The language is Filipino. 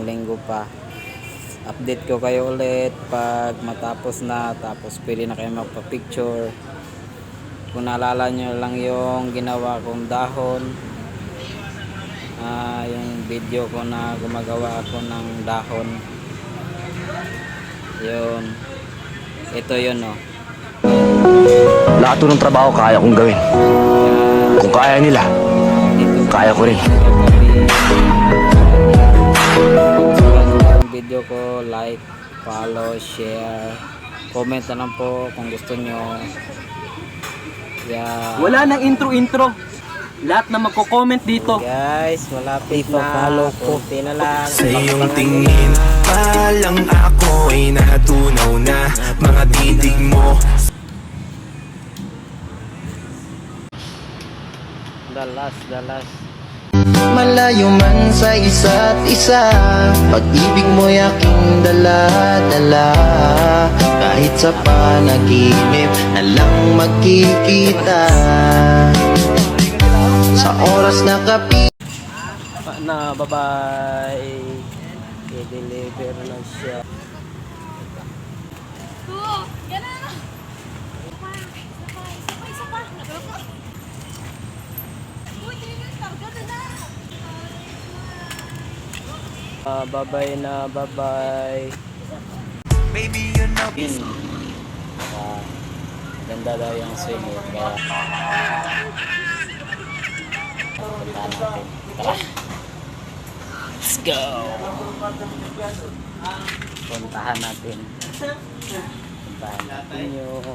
linggo pa. Update ko kayo ulit pag matapos na, tapos pwede na kayo magpa-picture. Kung naalala nyo lang yung ginawa kong dahon, yung video ko na gumagawa ako ng dahon, yun, ito yun, oh. Lahat ng trabaho kaya kong gawin. Kung kaya nila, kaya ko rin. Yung video ko, like, follow, share, comment na lang po kung gusto nyo. Wala nang intro. Lahat na magko-comment dito. Guys, malapit na, follow ko. Kunti na lang. Sa iyong tingin pa lang ako ay natunaw na mga titig mo. The last. Malayo man sa isa't isa, pag-ibig mo'y aking dala-dala. Kahit sa panaginip na lang magkikita, sa oras na Na bye-bye. I-deliver na siya. Bye-bye na, bye-bye. Baby, you know Yun. Ganda daw yung swing, kaya punta natin. Tara. Let's go. Puntahan natin yung